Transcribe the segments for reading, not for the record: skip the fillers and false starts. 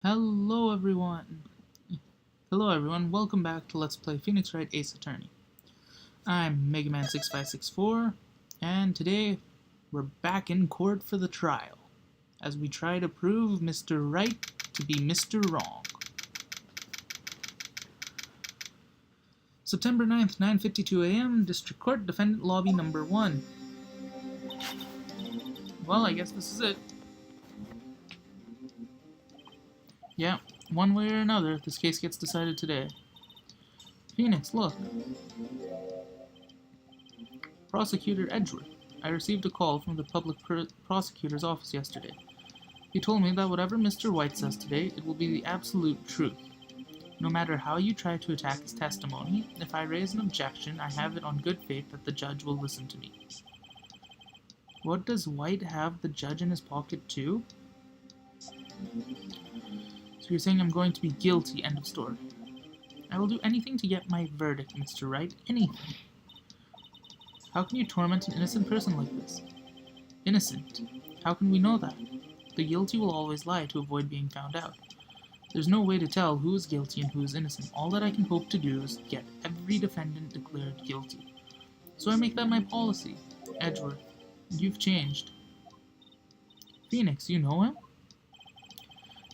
Hello everyone. Hello everyone. Welcome back to Let's Play Phoenix Wright Ace Attorney. I'm Mega Man 6564, and today we're back in court for the trial as we try to prove Mr. Wright to be Mr. Wrong. September 9th, 9:52 a.m. District Court, Defendant Lobby Number 1. Well, I guess this is it. Yeah, one way or another, this case gets decided today. Phoenix, look. Prosecutor Edgeworth. I received a call from the public prosecutor's office yesterday. He told me that whatever Mr. White says today, it will be the absolute truth. No matter how you try to attack his testimony, if I raise an objection, I have it on good faith that the judge will listen to me. What does White have the judge in his pocket too? So you're saying I'm going to be guilty, end of story. I will do anything to get my verdict, Mr. Wright, anything. How can you torment an innocent person like this? Innocent? How can we know that? The guilty will always lie to avoid being found out. There's no way to tell who is guilty and who is innocent. All that I can hope to do is get every defendant declared guilty. So I make that my policy. Edgeworth, you've changed. Phoenix, you know him?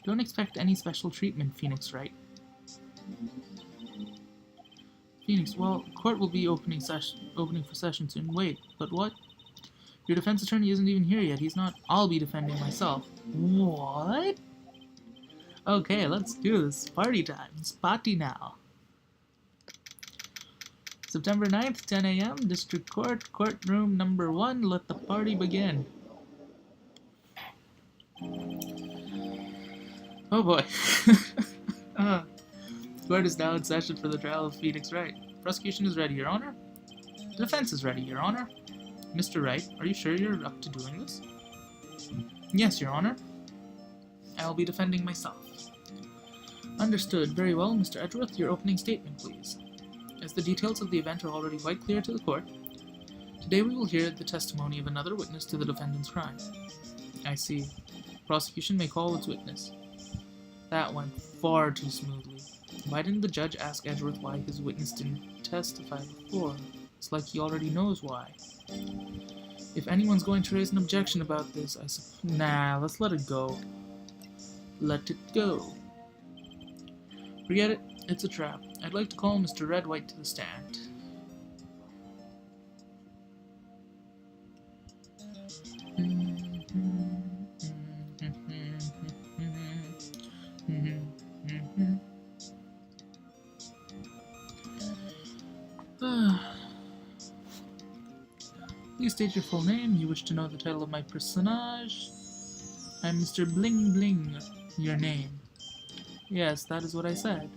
Don't expect any special treatment, Phoenix Wright. Phoenix, well, court will be opening for session soon. Wait, but what? Your defense attorney isn't even here yet. He's not. I'll be defending myself. What? Okay, let's do this. Party time. It's party now. September 9th, 10 a.m., District Court, courtroom number 1. Let the party begin. Oh boy. Court is now in session for the trial of Phoenix Wright. Prosecution is ready, Your Honor. The defense is ready, Your Honor. Mr. Wright, are you sure you're up to doing this? Yes, Your Honor. I'll be defending myself. Understood. Very well, Mr. Edgeworth, your opening statement, please. As the details of the event are already quite clear to the court, today we will hear the testimony of another witness to the defendant's crime. I see. Prosecution may call its witness. That went far too smoothly. Why didn't the judge ask Edgeworth why his witness didn't testify before? It's like he already knows why. If anyone's going to raise an objection about this, I suppose... Nah, let's let it go. Let it go. Forget it. It's a trap. I'd like to call Mr. Red White to the stand. Please state your full name. You wish to know the title of my personage. I'm Mr. Bling Bling. Your name. Yes, that is what I said.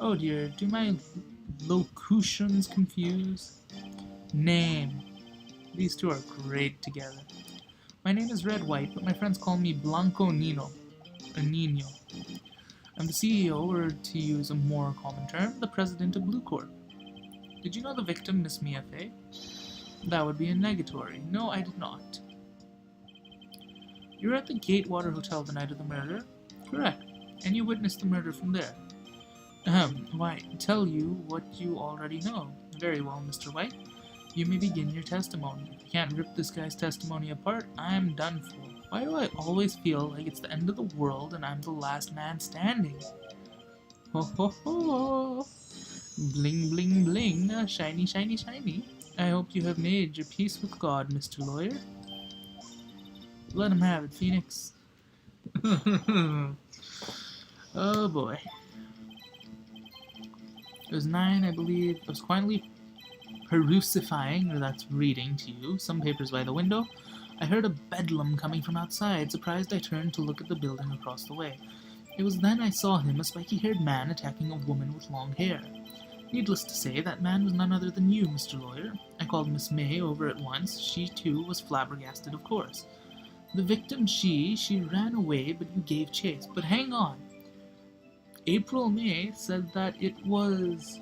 Oh dear, do my locutions confuse? Name. These two are great together. My name is Red White, but my friends call me Blanco Nino. Or Nino. I'm the CEO, or to use a more common term, the president of Blue Corp. Did you know the victim, Miss Mia Fey? That would be a negatory. No, I did not. You were at the Gatewater Hotel the night of the murder? Correct. And you witnessed the murder from there. Why, tell you what you already know. Very well, Mr. White. You may begin your testimony. If you can't rip this guy's testimony apart, I'm done for. Why do I always feel like it's the end of the world and I'm the last man standing? Ho ho ho! Bling bling bling, shiny shiny shiny. I hope you have made your peace with God, Mr. Lawyer. Let him have it, Phoenix. Oh boy. It was 9, I believe. I was quietly perusifying, or that's reading to you, some papers by the window. I heard a bedlam coming from outside. Surprised, I turned to look at the building across the way. It was then I saw him, a spiky-haired man attacking a woman with long hair. Needless to say, that man was none other than you, Mr. Lawyer. I called Miss May over at once. She, too, was flabbergasted, of course. The victim, she ran away, but you gave chase. But hang on. April May said that it was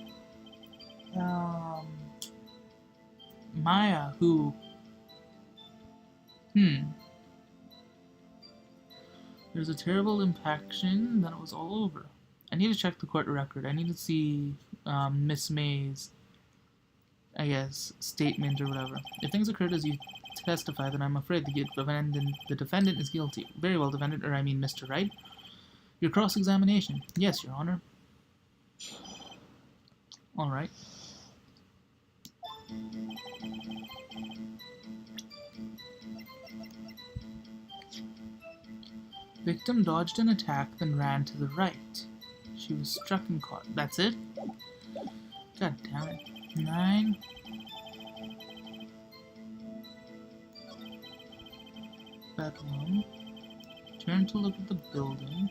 Maya who There's a terrible impaction, then it was all over. I need to check the court record. I need to see Miss May's, I guess, statement or whatever. If things occurred as you testify, then I'm afraid the defendant is guilty. Very well, defendant, or I mean Mr. Wright. Your cross-examination. Yes, Your Honor. All right. Victim dodged an attack, then ran to the right. She was struck and caught. That's it? God damn it. 9. Bedroom. Turned to look at the building.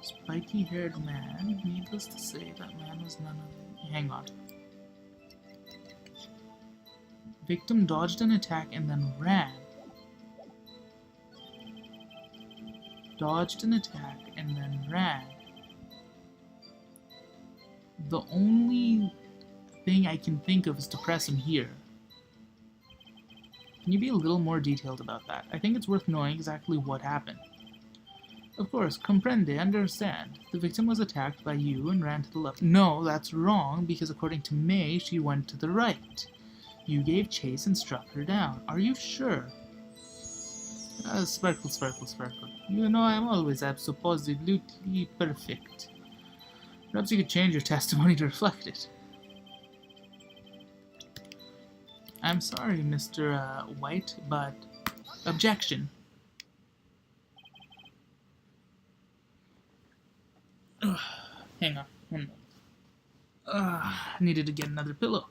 Spiky-haired man. Needless to say, that man was none of... Hang on. Victim dodged an attack and then ran. Dodged an attack and then ran. The only thing I can think of is to press him here. Can you be a little more detailed about that? I think it's worth knowing exactly what happened. Of course, comprende, understand. The victim was attacked by you and ran to the left. No, that's wrong, because according to May, she went to the right. You gave chase and struck her down. Are you sure? Sparkle, sparkle, sparkle. You know I'm always absolutely perfect. Perhaps you could change your testimony to reflect it. I'm sorry, Mr. White, but... Objection. Hang on, 1 moment. Needed to get another pillow.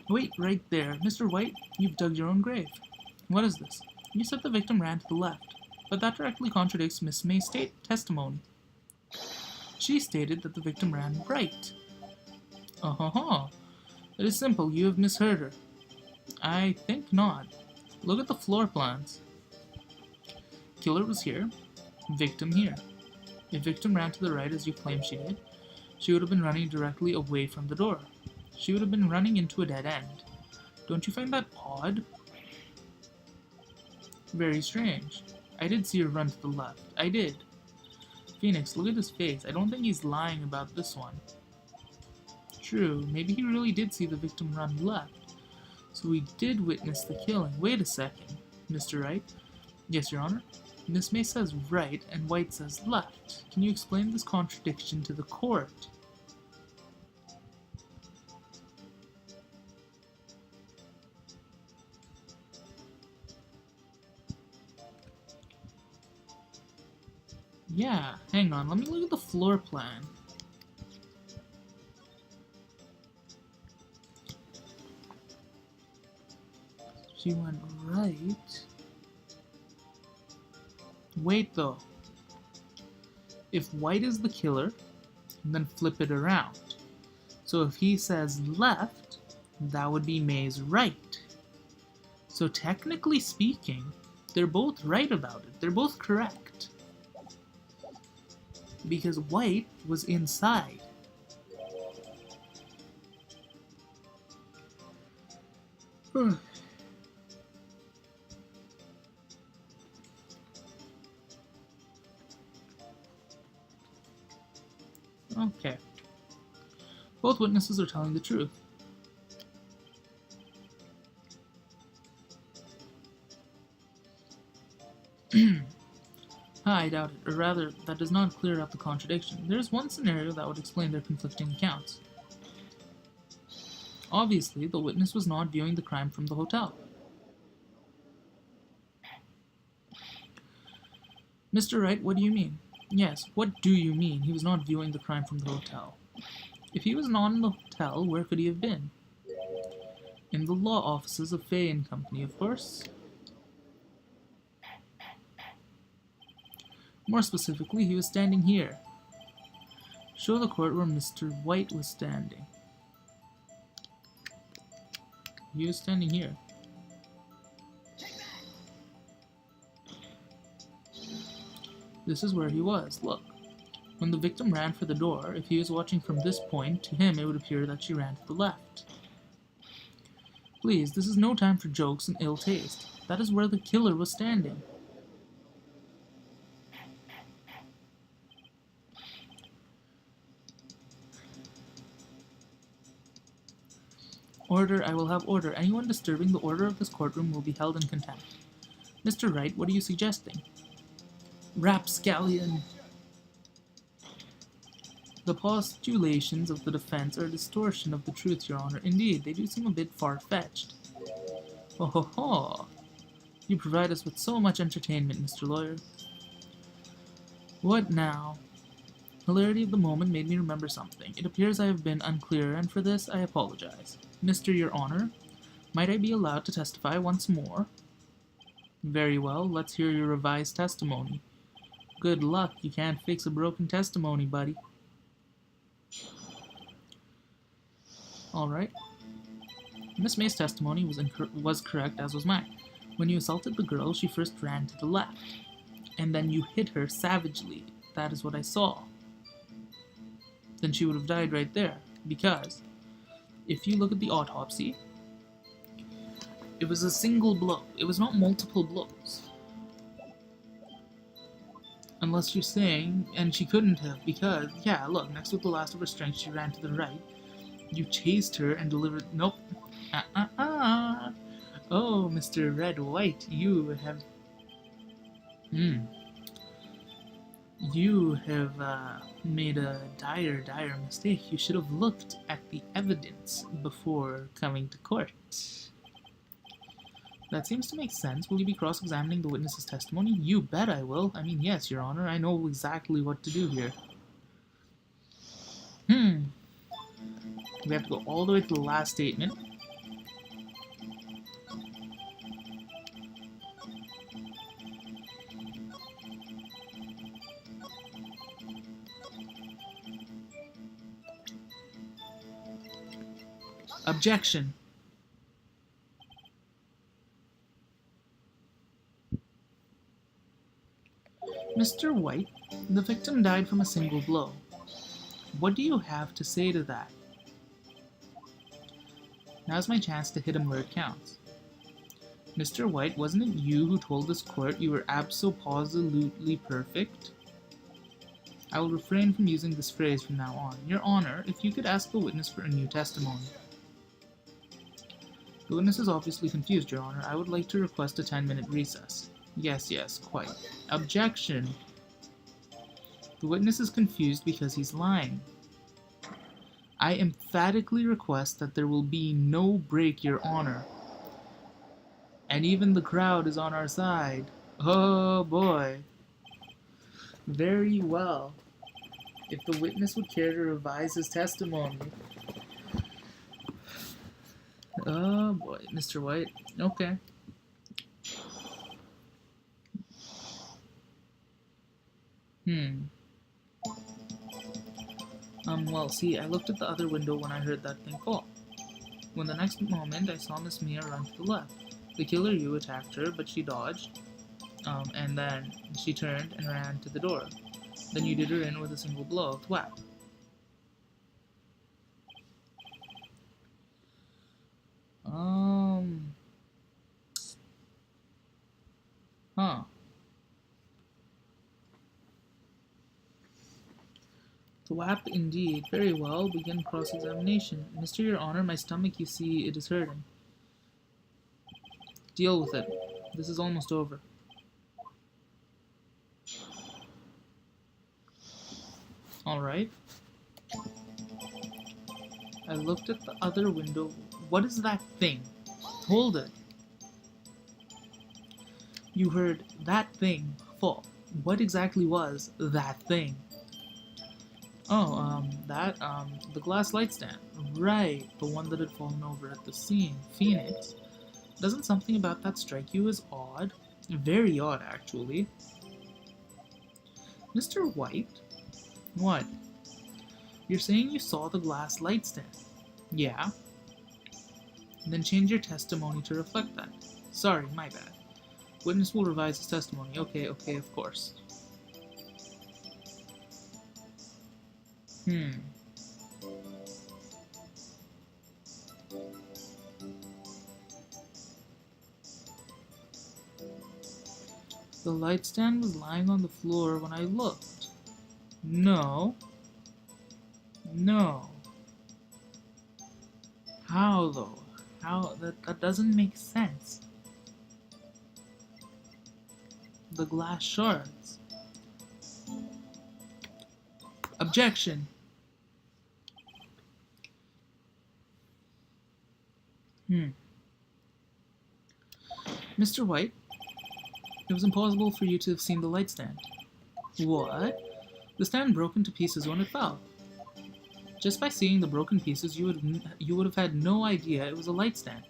Wait, right there. Mr. White, you've dug your own grave. What is this? You said the victim ran to the left, but that directly contradicts Miss May's testimony. She stated that the victim ran right. It is simple, you have misheard her. I think not. Look at the floor plans. Killer was here, victim here. If victim ran to the right as you claim she did, she would have been running directly away from the door. She would have been running into a dead end. Don't you find that odd? Very strange. I did see her run to the left. I did. Phoenix, look at his face. I don't think he's lying about this one. True, maybe he really did see the victim run left. So we did witness the killing. Wait a second, Mr. Wright. Yes, Your Honor. Miss May says right and White says left. Can you explain this contradiction to the court? Yeah, hang on, let me look at the floor plan. She went right. Wait though. If White is the killer, then flip it around. So if he says left, that would be May's right. So technically speaking, they're both right about it. They're both correct. Because White was inside. Okay. Both witnesses are telling the truth. I doubt it, or rather, that does not clear up the contradiction. There is one scenario that would explain their conflicting accounts. Obviously, the witness was not viewing the crime from the hotel. Mr. Wright, what do you mean? Yes, what do you mean he was not viewing the crime from the hotel? If he was not in the hotel, where could he have been? In the law offices of Fay and Company, of course. More specifically, he was standing here. Show the court where Mr. White was standing. He was standing here. This is where he was, look. When the victim ran for the door, if he was watching from this point, to him it would appear that she ran to the left. Please, this is no time for jokes and ill taste. That is where the killer was standing. Order, I will have order. Anyone disturbing the order of this courtroom will be held in contempt. Mr. Wright, what are you suggesting? Rapscallion! The postulations of the defense are a distortion of the truth, Your Honor. Indeed, they do seem a bit far-fetched. Oh ho ho! You provide us with so much entertainment, Mr. Lawyer. What now? Hilarity of the moment made me remember something. It appears I have been unclear, and for this I apologize. Mr. Your Honor, might I be allowed to testify once more? Very well, let's hear your revised testimony. Good luck, you can't fix a broken testimony, buddy. Alright. Miss May's testimony was correct, as was mine. When you assaulted the girl, she first ran to the left, and then you hit her savagely. That is what I saw. Then she would have died right there, because if you look at the autopsy, it was a single blow. It was not multiple blows. Unless you're saying, and she couldn't have, because, yeah, look, next with the last of her strength, she ran to the right. You chased her and delivered, nope. Oh, Mr. Red White, you have, you have, made a dire mistake. You should have looked at the evidence before coming to court. That seems to make sense. Will you be cross-examining the witness's testimony? You bet I will. I mean, yes, Your Honor. I know exactly what to do here. We have to go all the way to the last statement. Objection. Mr. White, the victim died from a single blow. What do you have to say to that? Now's my chance to hit him where it counts. Mr. White, wasn't it you who told this court you were abso-positively perfect? I will refrain from using this phrase from now on. Your Honor, if you could ask the witness for a new testimony. The witness is obviously confused, Your Honor. I would like to request a 10-minute recess. Yes, quite. Objection. The witness is confused because he's lying. I emphatically request that there will be no break, Your Honor. And even the crowd is on our side. Oh boy. Very well. If the witness would care to revise his testimony. Oh boy, Mr. White. Okay. Well, see, I looked at the other window when I heard that thing fall. When the next moment, I saw Miss Mia run to the left. The killer you attacked her, but she dodged. And then she turned and ran to the door. Then you did her in with a single blow. Thwap. Thwap indeed. Very well. Begin cross-examination. Mr. Your Honor, my stomach, you see, it is hurting. Deal with it. This is almost over. Alright. I looked at the other window. What is that thing? Hold it. You heard that thing fall. What exactly was that thing? Oh, the glass light stand. Right, the one that had fallen over at the scene. Phoenix. Doesn't something about that strike you as odd? Very odd, actually. Mr. White? What? You're saying you saw the glass light stand? Yeah. Then change your testimony to reflect that. Sorry, my bad. Witness will revise his testimony. Okay, of course. The light stand was lying on the floor when I looked. No. How though? How? That doesn't make sense. The glass shards. Objection. Mr. White, it was impossible for you to have seen the light stand. What? The stand broke into pieces when it fell. Just by seeing the broken pieces, you would have had no idea it was a light stand.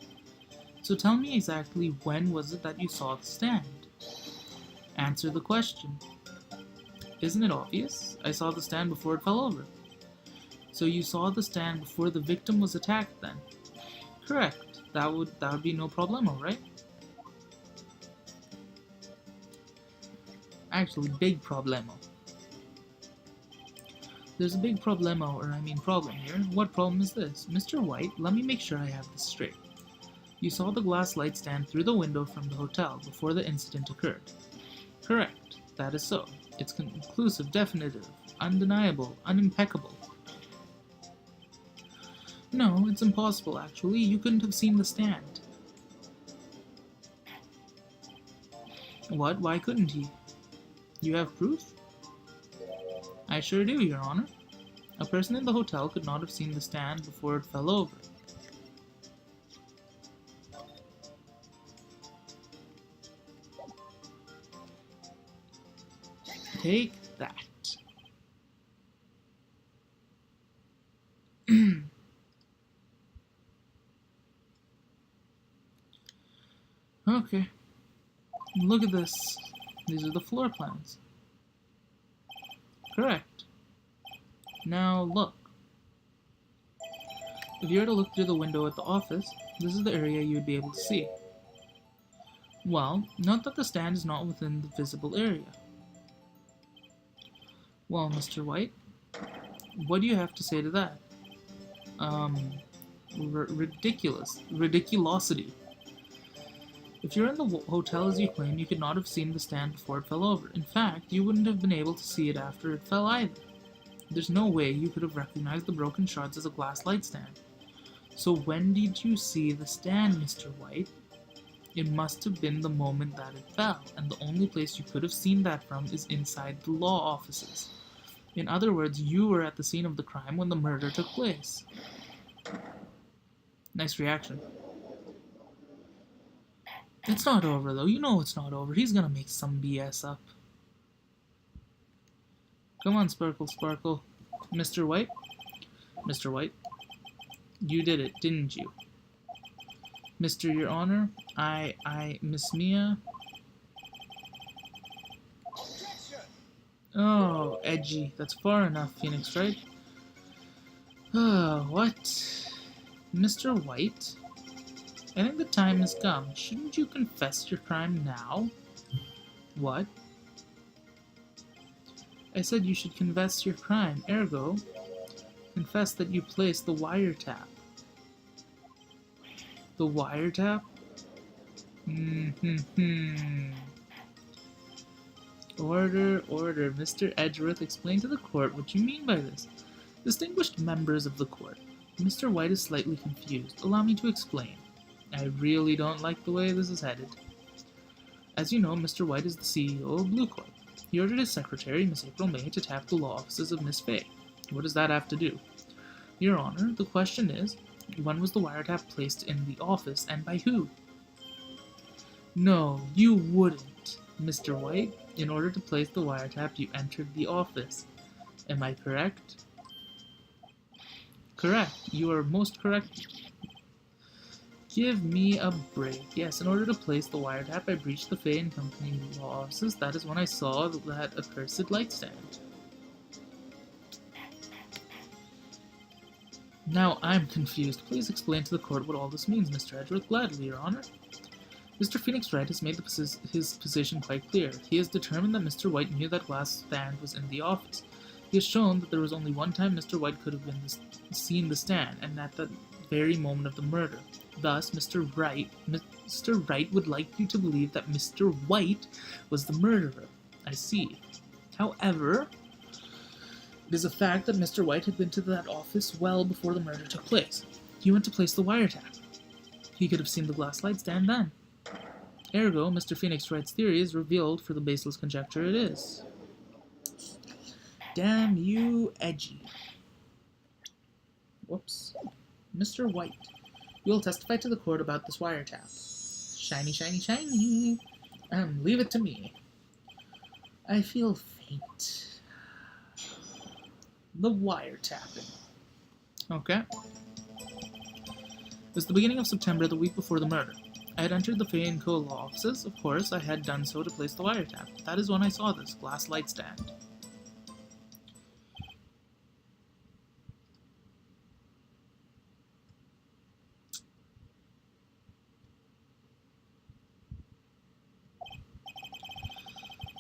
So tell me exactly when was it that you saw the stand? Answer the question. Isn't it obvious? I saw the stand before it fell over. So you saw the stand before the victim was attacked then? Correct. That would be no problemo, right? Actually, big problemo. There's a big problemo, or I mean problem here. What problem is this? Mr. White, let me make sure I have this straight. You saw the glass light stand through the window from the hotel before the incident occurred. Correct. That is so. It's conclusive, definitive, undeniable, unimpeccable. No, it's impossible, actually. You couldn't have seen the stand. What? Why couldn't he? You have proof? I sure do, Your Honor. A person in the hotel could not have seen the stand before it fell over. Take that. Okay. Look at this. These are the floor plans. Correct. Now look. If you were to look through the window at the office, this is the area you would be able to see. Well, note that the stand is not within the visible area. Well, Mr. White, what do you have to say to that? Ridiculosity. If you're in the hotel as you claim, you could not have seen the stand before it fell over. In fact, you wouldn't have been able to see it after it fell either. There's no way you could have recognized the broken shards as a glass light stand. So when did you see the stand, Mr. White? It must have been the moment that it fell, and the only place you could have seen that from is inside the law offices. In other words, you were at the scene of the crime when the murder took place. Nice reaction. It's not over, though. You know it's not over. He's gonna make some BS up. Come on, Sparkle, Sparkle. Mr. White? Mr. White? You did it, didn't you? Mr. Your Honor, Miss Mia... Oh, edgy. That's far enough, Phoenix, right? Oh, what? Mr. White? I think the time has come. Shouldn't you confess your crime now? What? I said you should confess your crime, ergo, confess that you placed the wiretap. The wiretap? Order. Mr. Edgeworth, explain to the court what you mean by this. Distinguished members of the court, Mr. White is slightly confused. Allow me to explain. I really don't like the way this is headed. As you know, Mr. White is the CEO of Blue Corp. He ordered his secretary, Miss April May, to tap the law offices of Miss Fay. What does that have to do? Your Honor, the question is, when was the wiretap placed in the office, and by who? No, you wouldn't, Mr. White. In order to place the wiretap, you entered the office. Am I correct? Correct. You are most correct. Give me a break. Yes, in order to place the wiretap, I breached the Fay & Company law offices. That is when I saw that accursed light stand. Now I'm confused. Please explain to the court what all this means, Mr. Edgeworth. Gladly, Your Honor. Mr. Phoenix Wright has made his position quite clear. He has determined that Mr. White knew that glass stand was in the office. He has shown that there was only one time Mr. White could have seen the stand, and at that very moment of the murder. Thus, Mr. Wright would like you to believe that Mr. White was the murderer. I see. However, it is a fact that Mr. White had been to that office well before the murder took place. He went to place the wiretap. He could have seen the glass light stand then. Ergo, Mr. Phoenix Wright's theory is revealed for the baseless conjecture it is. Damn you, Edgy. Whoops. Mr. White, you will testify to the court about this wiretap. Shiny, shiny, shiny. Leave it to me. I feel faint. The wiretapping. Okay. It was the beginning of September, the week before the murder. I had entered the Fay & Co. law offices. Of course, I had done so to place the wiretap. That is when I saw this glass light stand.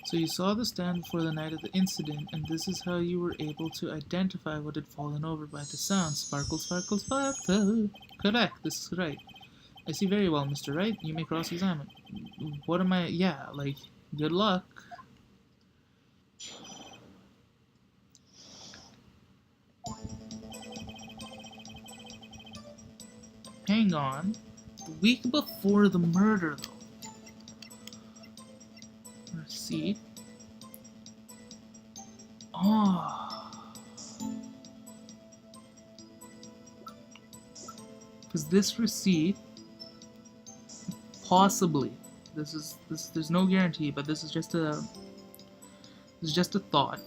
So you saw the stand before the night of the incident, and this is how you were able to identify what had fallen over by the sound. Sparkle, sparkle, sparkle. Correct, this is right. I see very well, Mr. Wright. You may cross-examine. What am I... Yeah, like, good luck. Hang on. The week before the murder, though. Receipt. Oh. Because this receipt, possibly, there's no guarantee, but this is just a thought.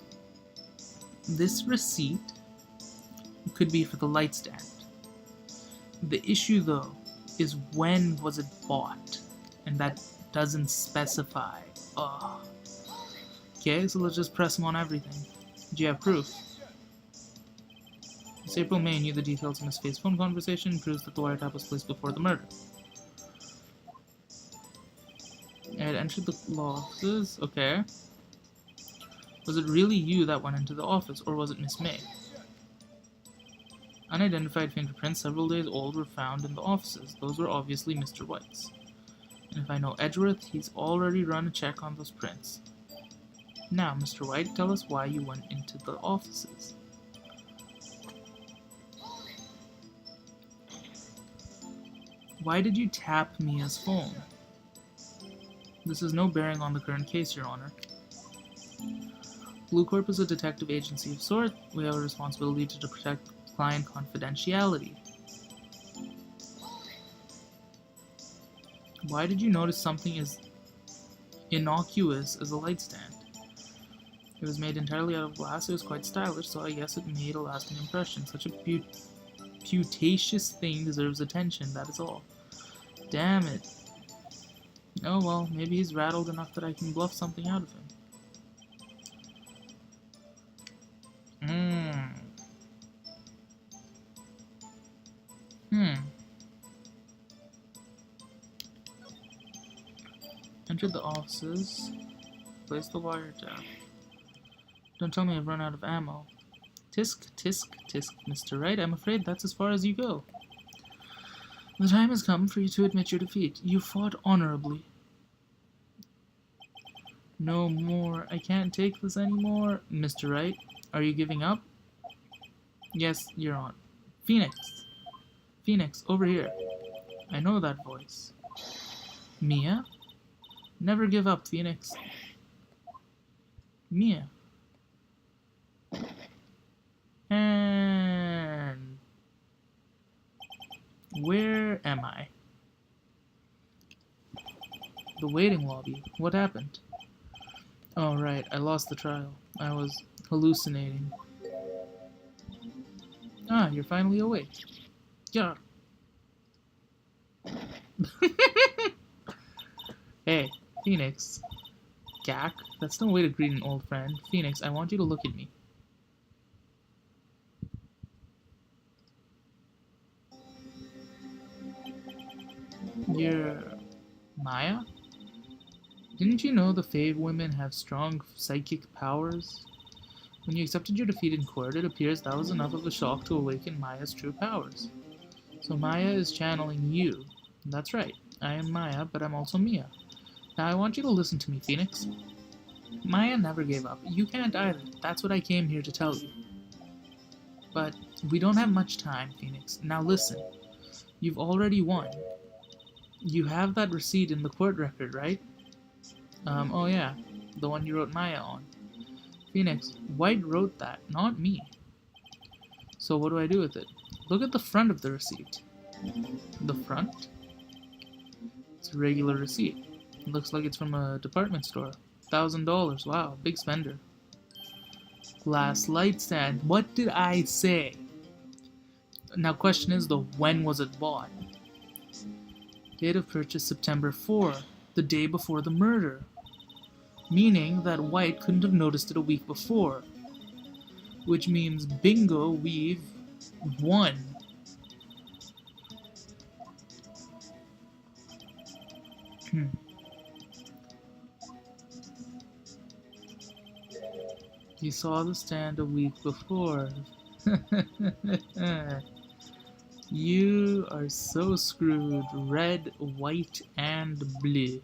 This receipt could be for the light stand. The issue, though, is when was it bought, and that doesn't specify. Oh. Okay, so let's just press him on everything. Do you have proof? This April May knew the details of Miss Faye's phone conversation and proves that the wiretap was placed before the murder. I had entered the law offices. Okay. Was it really you that went into the office, or was it Miss May? Unidentified fingerprints several days old were found in the offices. Those were obviously Mr. White's. And if I know Edgeworth, he's already run a check on those prints. Now, Mr. White, tell us why you went into the offices. Why did you tap Mia's phone? This has no bearing on the current case, Your Honor. Blue Corp is a detective agency of sort. We have a responsibility to protect client confidentiality. Why did you notice something as innocuous as a light stand? It was made entirely out of glass. It was quite stylish, so I guess it made a lasting impression. Such a putacious thing deserves attention, that is all. Damn it. Oh well, maybe he's rattled enough that I can bluff something out of him. Entered the offices. Place the wiretap. Don't tell me I've run out of ammo. Tisk, tisk, tisk, Mr. Wright. I'm afraid that's as far as you go. The time has come for you to admit your defeat. You fought honorably. No more. I can't take this anymore. Mr. Wright, are you giving up? Yes, Your Honor. Phoenix. Phoenix, over here. I know that voice. Mia? Never give up, Phoenix. Mia. And where am I? The waiting lobby. What happened? Oh, right. I lost the trial. I was hallucinating. Ah, you're finally awake. Yeah. Hey, Phoenix. Gak? That's no way to greet an old friend. Phoenix, I want you to look at me. You're... Maya? Didn't you know the Fae women have strong psychic powers? When you accepted your defeat in court, it appears that was enough of a shock to awaken Maya's true powers. So Maya is channeling you. That's right. I am Maya, but I'm also Mia. Now I want you to listen to me, Phoenix. Maya never gave up. You can't either. That's what I came here to tell you. But we don't have much time, Phoenix. Now listen. You've already won. You have that receipt in the court record, right? Oh yeah, the one you wrote Maya on. Phoenix, White wrote that, not me. So what do I do with it? Look at the front of the receipt. The front? It's a regular receipt. It looks like it's from a department store. $1,000, wow, big spender. Glass light stand, what did I say? Now question is though, when was it bought? Date of purchase September 4, the day before the murder. Meaning that White couldn't have noticed it a week before. Which means, bingo, we've won. You saw the stand a week before. You are so screwed. Red, white, and bleu.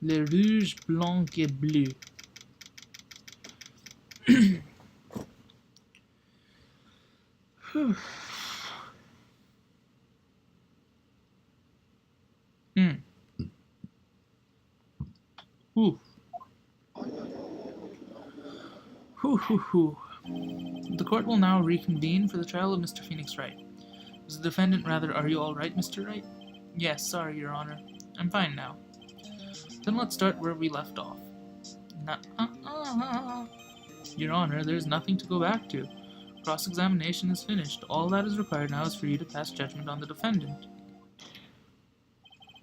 Le rouge, blanc, et bleu. Ooh. The court will now reconvene for the trial of Mr. Phoenix Wright. As the defendant, rather, are you all right, Mr. Wright? Yes, sorry, Your Honor. I'm fine now. Then let's start where we left off. Your Honor, there's nothing to go back to. Cross-examination is finished. All that is required now is for you to pass judgment on the defendant.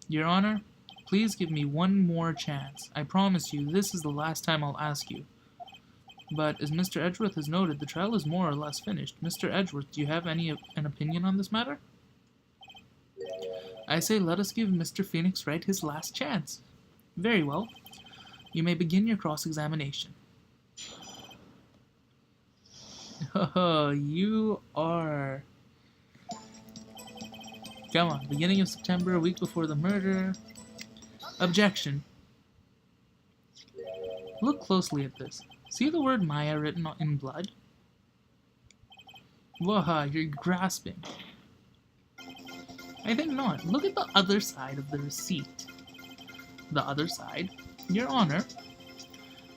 Your Honor, please give me one more chance. I promise you, this is the last time I'll ask you. But, as Mr. Edgeworth has noted, the trial is more or less finished. Mr. Edgeworth, do you have an opinion on this matter? I say let us give Mr. Phoenix Wright his last chance. Very well. You may begin your cross-examination. Oh, you are... Come on, beginning of September, a week before the murder. Objection. Look closely at this. See the word Maya written in blood? Waha, you're grasping. I think not. Look at the other side of the receipt. The other side? Your Honor,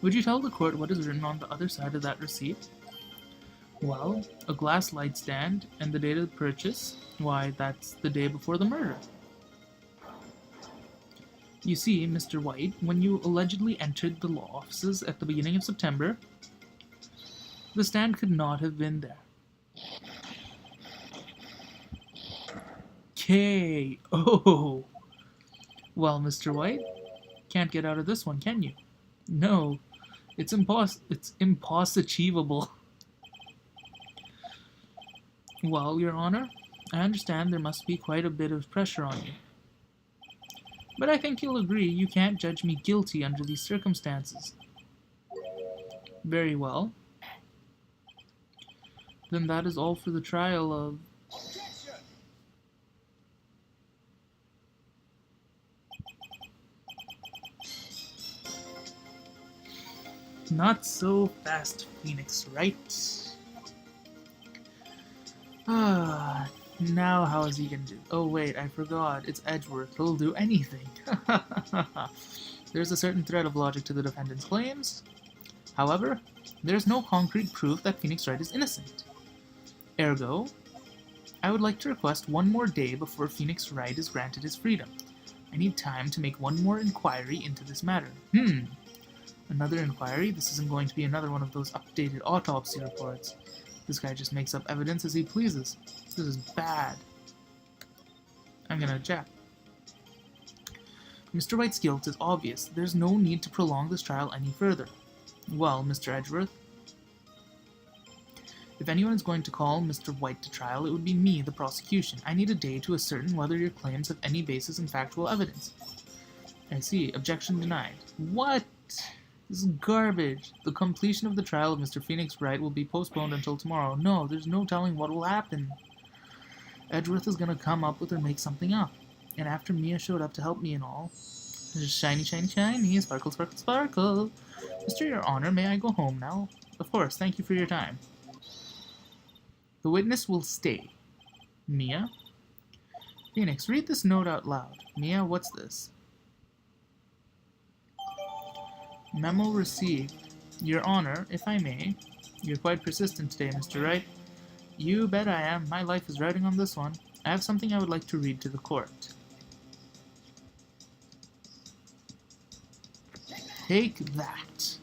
would you tell the court what is written on the other side of that receipt? Well, a glass light stand and the date of the purchase. Why, that's the day before the murder. You see, Mr. White, when you allegedly entered the law offices at the beginning of September, the stand could not have been there. K.O. Well, Mr. White, can't get out of this one, can you? No, it's impossible. Well, Your Honor, I understand there must be quite a bit of pressure on you. But I think you'll agree you can't judge me guilty under these circumstances. Very well. Then that is all for the trial of... Not so fast, Phoenix Wright. Now how is he gonna do? Oh wait, I forgot. It's Edgeworth. He'll do anything. There's a certain thread of logic to the defendant's claims. However, there's no concrete proof that Phoenix Wright is innocent. Ergo, I would like to request one more day before Phoenix Wright is granted his freedom. I need time to make one more inquiry into this matter. Another inquiry? This isn't going to be another one of those updated autopsy reports. This guy just makes up evidence as he pleases. This is bad. I'm gonna object. Mr. White's guilt is obvious. There's no need to prolong this trial any further. Well, Mr. Edgeworth, if anyone is going to call Mr. White to trial, it would be me, the prosecution. I need a day to ascertain whether your claims have any basis in factual evidence. I see. Objection denied. What? This is garbage. The completion of the trial of Mr. Phoenix Wright will be postponed until tomorrow. No, there's no telling what will happen. Edgeworth is gonna come up with or make something up. And after Mia showed up to help me and all, shiny, shiny, shiny, sparkle, sparkle, sparkle. Mr. Your Honor, may I go home now? Of course, thank you for your time. The witness will stay. Mia? Phoenix, read this note out loud. Mia, what's this? Memo received. Your Honor, if I may. You're quite persistent today, Mr. Wright. You bet I am. My life is riding on this one. I have something I would like to read to the court. Take that.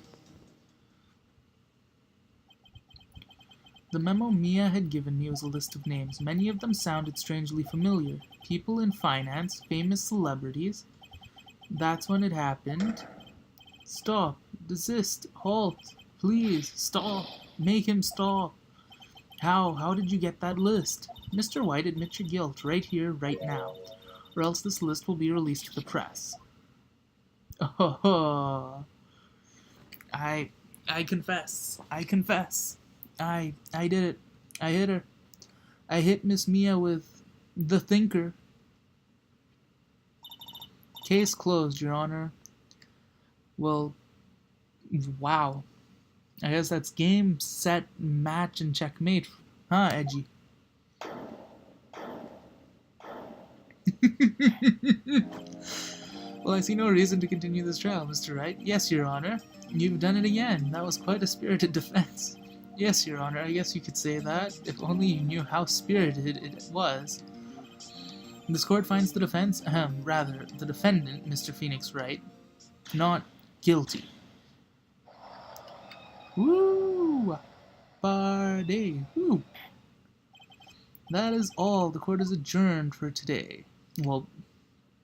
The memo Mia had given me was a list of names. Many of them sounded strangely familiar. People in finance, famous celebrities. That's when it happened. Stop. Desist. Halt. Please. Stop. Make him stop. How? How did you get that list? Mr. White, admit your guilt right here, right now, or else this list will be released to the press. Oh, I confess. I confess. I did it. I hit her. I hit Miss Mia with the thinker. Case closed, Your Honor. Well, wow. I guess that's game, set, match, and checkmate. Huh, Edgy? Well, I see no reason to continue this trial, Mr. Wright. Yes, Your Honor. You've done it again. That was quite a spirited defense. Yes, Your Honor, I guess you could say that. If only you knew how spirited it was. This court finds the defense, rather, the defendant, Mr. Phoenix Wright, not guilty. Woo! Party! Woo! That is all. The court is adjourned for today. Well,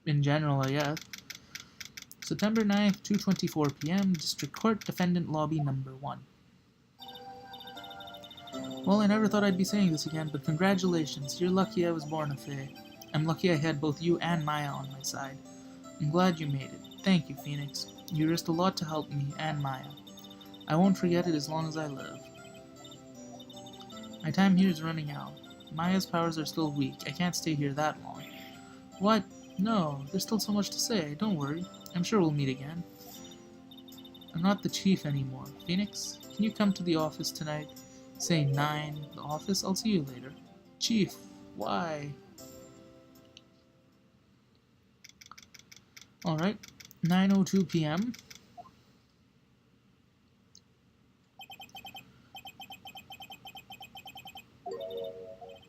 in general, I guess. September 9th, 2:24 p.m., District Court, Defendant Lobby Number 1. Well, I never thought I'd be saying this again, but congratulations. You're lucky I was born a fae. I'm lucky I had both you and Maya on my side. I'm glad you made it. Thank you, Phoenix. You risked a lot to help me and Maya. I won't forget it as long as I live. My time here is running out. Maya's powers are still weak. I can't stay here that long. What? No, there's still so much to say. Don't worry. I'm sure we'll meet again. I'm not the chief anymore. Phoenix, can you come to the office tonight? Say 9, the office? I'll see you later. Chief, why? Alright, 9:02 p.m.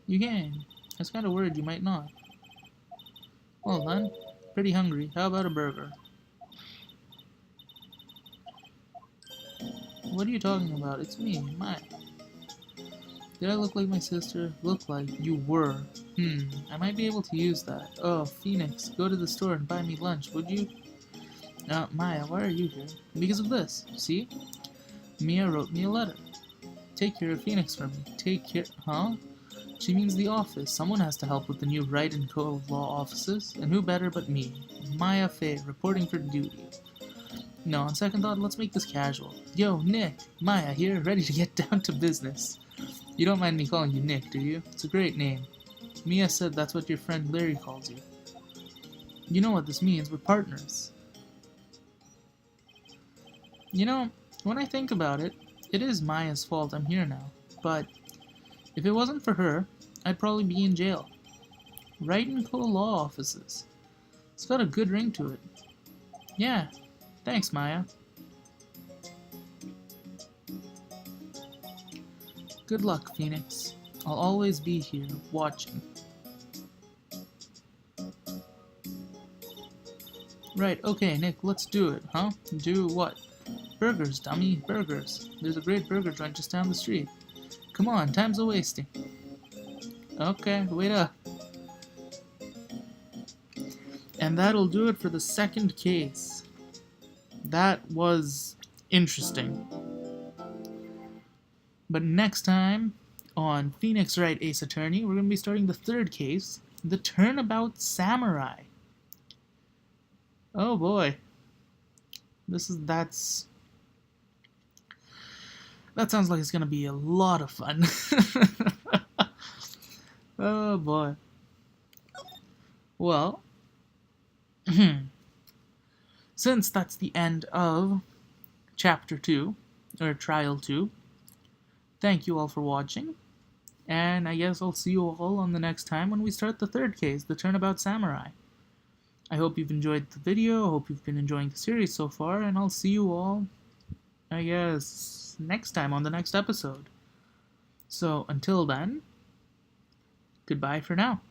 You can. I was kind of worried you might not. Well then, pretty hungry. How about a burger? What are you talking about? It's me, Mike. Did I look like my sister? Look like you were. I might be able to use that. Oh, Phoenix, go to the store and buy me lunch, would you? Maya, why are you here? Because of this. See? Mia wrote me a letter. Take care of Phoenix for me. Take care... Huh? She means the office. Someone has to help with the new Wright and Co. law offices. And who better but me? Maya Faye, reporting for duty. No, on second thought, let's make this casual. Yo, Nick. Maya here, ready to get down to business. You don't mind me calling you Nick, do you? It's a great name. Mia said that's what your friend Larry calls you. You know what this means. We're partners. You know, when I think about it, it is Maya's fault I'm here now. But if it wasn't for her, I'd probably be in jail. Wright and Co. law offices. It's got a good ring to it. Yeah. Thanks, Maya. Good luck, Phoenix. I'll always be here, watching. Right, okay, Nick, let's do it, huh? Do what? Burgers, dummy, burgers. There's a great burger joint just down the street. Come on, time's a-wasting. Okay, wait up. And that'll do it for the second case. That was interesting. But next time on Phoenix Wright Ace Attorney, we're going to be starting the third case, the Turnabout Samurai. Oh boy. That sounds like it's going to be a lot of fun. Oh boy. Well, since that's the end of Chapter 2, or Trial 2, thank you all for watching. And I guess I'll see you all on the next time when we start the third case, the Turnabout Samurai. I hope you've enjoyed the video, I hope you've been enjoying the series so far, and I'll see you all, I guess, next time on the next episode. So, until then, goodbye for now.